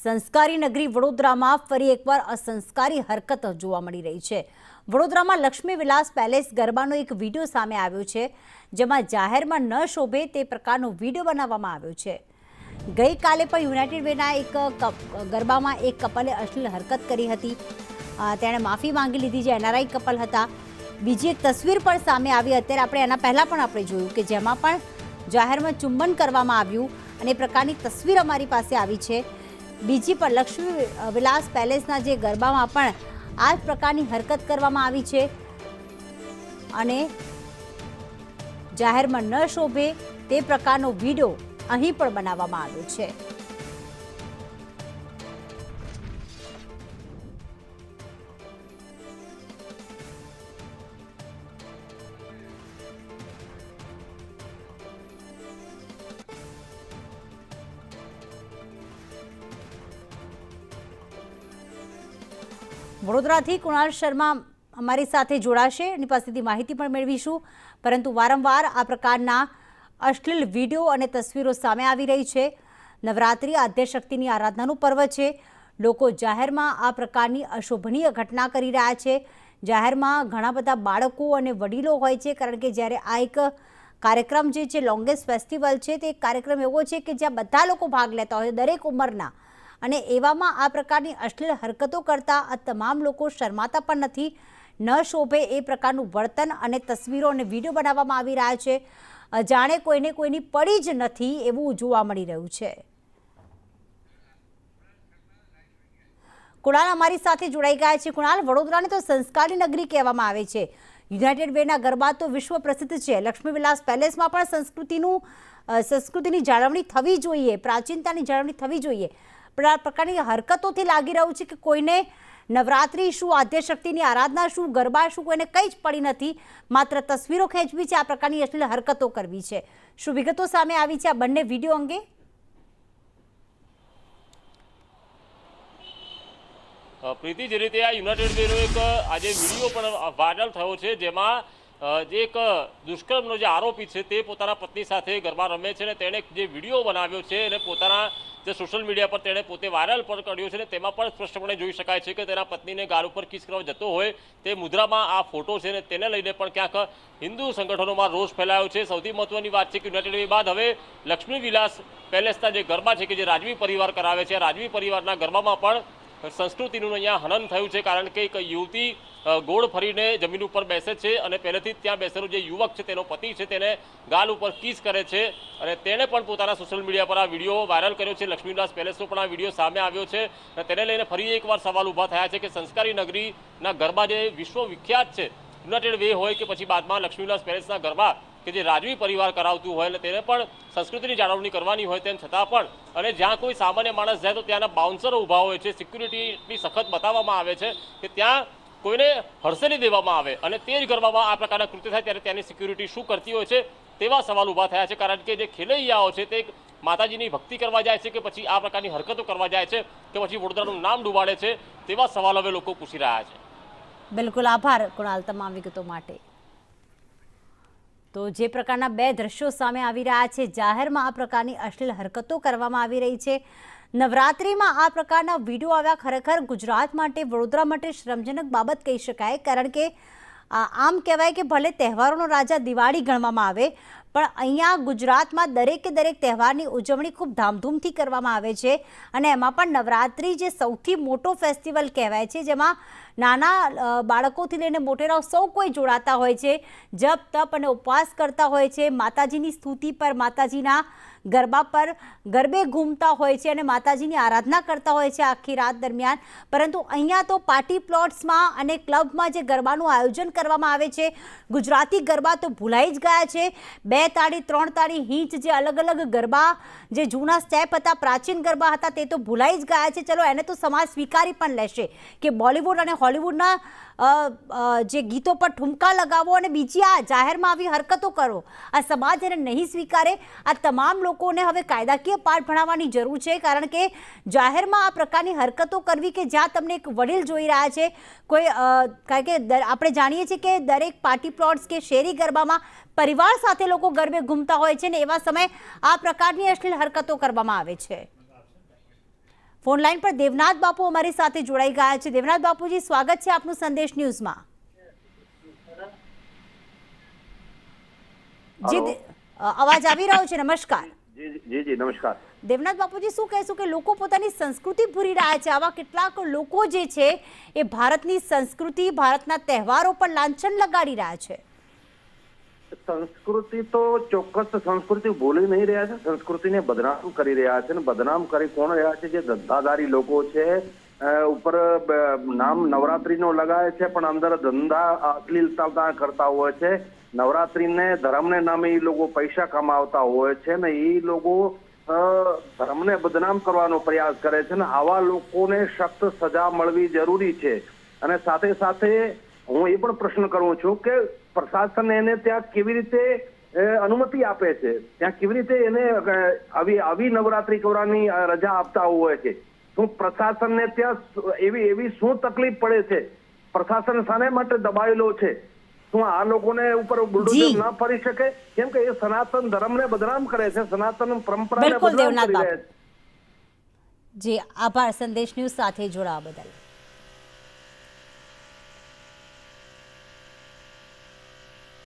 સંસ્કારી નગરી વડોદરામાં ફરી એકવાર અસંસ્કારી હરકત જોવા મળી રહી છે। વડોદરામાં લક્ષ્મી વિલાસ પેલેસ ગરબાનો એક વિડીયો સામે આવ્યો છે, જેમાં જાહેરમાં ન શોભે તે પ્રકારનો વિડીયો બનાવવામાં આવ્યો છે। ગઈકાલે પણ યુનાઇટેડ વેના એક ગરબામાં એક કપલે અશ્લીલ હરકત કરી હતી। તેણે માફી માંગી લીધી, જે એનઆરઆઈ કપલ હતા। બીજી એક તસવીર પણ સામે આવી। અત્યારે આપણે એના પહેલાં પણ આપણે જોયું કે જેમાં પણ જાહેરમાં ચુંબન કરવામાં આવ્યું અને એ પ્રકારની તસવીર અમારી પાસે આવી છે। બીજી પણ લક્ષ્મી વિલાસ પેલેસના જે ગરબામાં પણ આ જ પ્રકારની હરકત કરવામાં આવી છે અને જાહેરમાં ન શોભે તે પ્રકારનો વિડીયો અહીં પણ બનાવવામાં આવ્યો છે। વડોદરાથી કુણાલ શર્મા અમારી સાથે જોડાશે, એની પાસેથી માહિતી પણ મેળવીશું। પરંતુ વારંવાર આ પ્રકારના અશ્લીલ વિડીયો અને તસવીરો સામે આવી રહી છે। નવરાત્રિ આદ્યશક્તિની આરાધનાનું પર્વ છે। લોકો જાહેરમાં આ પ્રકારની અશોભનીય ઘટના કરી રહ્યા છે। જાહેરમાં ઘણા બધા બાળકો અને વડીલો હોય છે, કારણ કે જ્યારે આ એક કાર્યક્રમ જે છે લોંગેસ્ટ ફેસ્ટિવલ છે, તે એક કાર્યક્રમ એવો છે કે જ્યાં બધા લોકો ભાગ લેતા હોય, દરેક ઉંમરના, અને એવામાં આ પ્રકારની અશ્લીલ હરકતો કરતા આ તમામ લોકો શરમાતા પણ નથી। ન શોભે એ પ્રકારનું વર્તન અને તસવીરો અને વિડીયો બનાવવામાં આવી રહ્યા છે। જાણે કોઈને કોઈની પડી જ નથી એવું જોવા મળી રહ્યું છે। કુણાલ અમારી સાથે જોડાઈ ગયા છે। કુણાલ, વડોદરાને તો સંસ્કારી નગરી કહેવામાં આવે છે। યુનાઇટેડ વેના ગરબા તો વિશ્વ પ્રસિદ્ધ છે। લક્ષ્મી વિલાસ પેલેસમાં પણ સંસ્કૃતિની જાળવણી થવી જોઈએ, પ્રાચીનતાની જાળવણી થવી જોઈએ, પણ આ પ્રકારની હરકતોથી લાગી રહ્યું છે કે કોઈને નવરાત્રિ શું, આદ્યશક્તિની આરાધના શું, ગરબા શું, કોઈને કંઈ જ પડી નથી, માત્ર તસવીરો ખેંચવી છે, આ પ્રકારની અશ્લીલ હરકતો કરવી છે। શું વિગતો સામે આવી છે આ બંને વિડીયો અંગે? પ્રીતિ, જે રીતે આ યુનાઇટેડ વેનો એક આજે વિડીયો પણ વાયરલ થયો છે, જેમાં જે એક દુષ્કર્મનો જે આરોપી છે તે પોતાના પત્ની સાથે ગરબા રમે છે અને તેણે જે વિડીયો બનાવ્યો છે અને પોતાના જે સોશિયલ મીડિયા પર તેણે પોતે વાયરલ પણ કર્યો છે, અને તેમાં પણ સ્પષ્ટપણે જોઈ શકાય છે કે તેના પત્નીને ગાલ ઉપર કિસ કરવા જતો હોય તે મુદ્રામાં આ ફોટો છે, અને તેને લઈને પણ ક્યાંક હિન્દુ સંગઠનોમાં રોષ ફેલાયો છે। સૌથી મહત્વની વાત છે કે યુનાઇટેડ વે બાદ હવે લક્ષ્મી વિલાસ પેલેસના જે ગરબા છે કે જે રાજવી પરિવાર કરાવે છે, રાજવી પરિવારના ગરબામાં પણ સંસ્કૃતિનું અહીંયા હનન થયું છે। કારણ કે એક યુવતી ગોળ ફરીને જમીન ઉપર બેસે છે અને પહેલેથી ત્યાં બેસેલો જે યુવક છે તેનો પતિ છે તેને ગાલ ઉપર કિસ કરે છે, અને તેણે પણ પોતાના સોશિયલ મીડિયા પર આ વિડીયો વાયરલ કર્યો છે। લક્ષ્મી વિલાસ પેલેસનો પણ આ વિડીયો સામે આવ્યો છે અને તેને લઈને ફરી એકવાર સવાલ ઊભા થયા છે કે સંસ્કારી નગરીના ગરબા જે વિશ્વ વિખ્યાત છે, યુનાઇટેડ વે હોય કે પછી બાદમાં લક્ષ્મી વિલાસ પેલેસના ગરબા કે જે રાજવી પરિવાર કરાવતું હોય અને તેને પણ સંસ્કૃતિની જાળવણી કરવાની હોય, તેમ છતાં પણ અને જ્યાં કોઈ સામાન્ય માણસ જાય તો ત્યાંના બાઉન્સરો ઊભા હોય છે, સિક્યુરિટી એટલી સખત બતાવવામાં આવે છે કે ત્યાં કોઈને હડસેલી દેવામાં આવે, અને તે જ ગરબામાં આ પ્રકારના કૃત્ય થાય ત્યારે ત્યાંની સિક્યુરિટી શું કરતી હોય છે તેવા સવાલ ઊભા થયા છે। કારણ કે જે ખેલૈયાઓ છે તે માતાજીની ભક્તિ કરવા જાય છે કે પછી આ પ્રકારની હરકતો કરવા જાય છે કે પછી વડોદરાનું નામ ડૂબાડે છે, તેવા સવાલ હવે લોકો પૂછી રહ્યા છે। બિલકુલ, આભાર કુણાલ તમામ વિગતો માટે। તો જે પ્રકારના બે દ્રશ્યો સામે આવી રહ્યા છે, જાહેરમાં આ પ્રકારની અશ્લીલ હરકતો કરવામાં આવી રહી છે, નવરાત્રિમાં આ પ્રકારના વિડીયો આવ્યા, ખરેખર ગુજરાત માટે, વડોદરા માટે શરમજનક બાબત કહી શકાય। કારણ કે આમ કહેવાય કે ભલે તહેવારોનો રાજા દિવાળી ગણવામાં આવે, પણ અહીંયા ગુજરાતમાં દરેકે દરેક તહેવારની ઉજવણી ખૂબ ધામધૂમથી કરવામાં આવે છે, અને એમાં પણ નવરાત્રિ જે સૌથી મોટો ફેસ્ટિવલ કહેવાય છે, જેમાં નાના બાળકોથી લઈને મોટેરાઓ સૌ કોઈ જોડાતા હોય છે, જપ તપ અને ઉપવાસ કરતા હોય છે, માતાજીની સ્તુતિ પર, માતાજીના ગરબા પર ગરબે ઘૂમતા હોય છે અને માતાજીની આરાધના કરતા હોય છે આખી રાત દરમિયાન। પરંતુ અહીંયા તો પાર્ટી પ્લોટ્સમાં અને ક્લબમાં જે ગરબાનું આયોજન કરવામાં આવે છે, ગુજરાતી ગરબા તો ભૂલાઈ જ ગયા છે। 2 તાળી 3 તાળી હિંચ જે અલગ અલગ ગરબા, જે જૂના સ્ટેપ હતા, પ્રાચીન ગરબા હતા, તે તો ભૂલાઈ જ ગયા છે। ચલો, એને તો સમાજ સ્વીકારી પણ લેશે કે બોલિવૂડ અને હોલિવૂડના જે ગીતો પર ઠુમકા લગાવો અને બીજી આ જાહેરમાં આવી હરકતો કરો, આ સમાજ એને નહીં સ્વીકારે। આ તમામ લોકોને હવે કાયદાકીય પાઠ ભણાવવાની જરૂર છે, કારણ કે જાહેરમાં આ પ્રકારની હરકતો કરવી કે જ્યાં તમને એક વડીલ જોઈ રહ્યા છે, કોઈ કારણ કે આપણે જાણીએ છીએ કે દરેક પાર્ટી પ્લોટ્સ કે શેરી ગરબામાં પરિવાર સાથે લોકો ગરબે ઘૂમતા હોય છે, ને એવા સમયે આ પ્રકારની અશ્લીલ હરકતો કરવામાં આવે છે। ફોન લાઈન પર દેવનાથ બાપુ અમારી સાથે જોડાઈ ગયા છે। દેવનાથ બાપુજી, સ્વાગત છે આપનું સંદેશ ન્યૂઝમાં। જી, અવાજ આવી રહ્યો છે? નમસ્કાર। જી નમસ્કાર। દેવનાથ બાપુજી, શું કહેશું કે લોકો પોતાની સંસ્કૃતિ ભૂલી રહ્યા છે? આવા કેટલાક લોકો જે છે એ ભારતની સંસ્કૃતિ, ભારતના તહેવારો પર લાંછન લગાડી રહ્યા છે। સંસ્કૃતિ તો ચોક્કસ સંસ્કૃતિ ભૂલી નહીં રહ્યા છે, સંસ્કૃતિને બદનામ કરી રહ્યા છે। ને બદનામ કરી કોણ રહ્યા છે? જે ધંધાદારી લોકો છે, ઉપર નામ નવરાત્રીનો લગાવે છે પણ અંદર ધંધા અશ્લીલતા કરતા હોય છે। નવરાત્રીને ધર્મને નામે એ લોકો પૈસા કમાવતા હોય છે ને એ લોકો ધર્મને બદનામ કરવાનો પ્રયાસ કરે છે ને આવા લોકોને સખ્ત સજા મળવી જરૂરી છે। અને સાથે સાથે હું એ પણ પ્રશ્ન કરું છું કે પ્રશાસન એને ત્યાં કેવી રીતે અનુમતિ આપે છે? ત્યાં કેવી રીતે એને આવી નવરાત્રી કરવાની રજા આપતા હોય છે? શું પ્રશાસનને ત્યાં એવી શું તકલીફ પડે છે? પ્રશાસન શાને માટે દબાયેલો છે? શું આ લોકોને ઉપર બુલડોઝર ના ફરી શકે? કેમ કે એ સનાતન ધર્મને બદનામ કરે છે, સનાતન પરંપરાને બદનામ કરી રહ્યા છે। જી, આભાર સંદેશ ન્યૂઝ સાથે જોડાવા બદલ।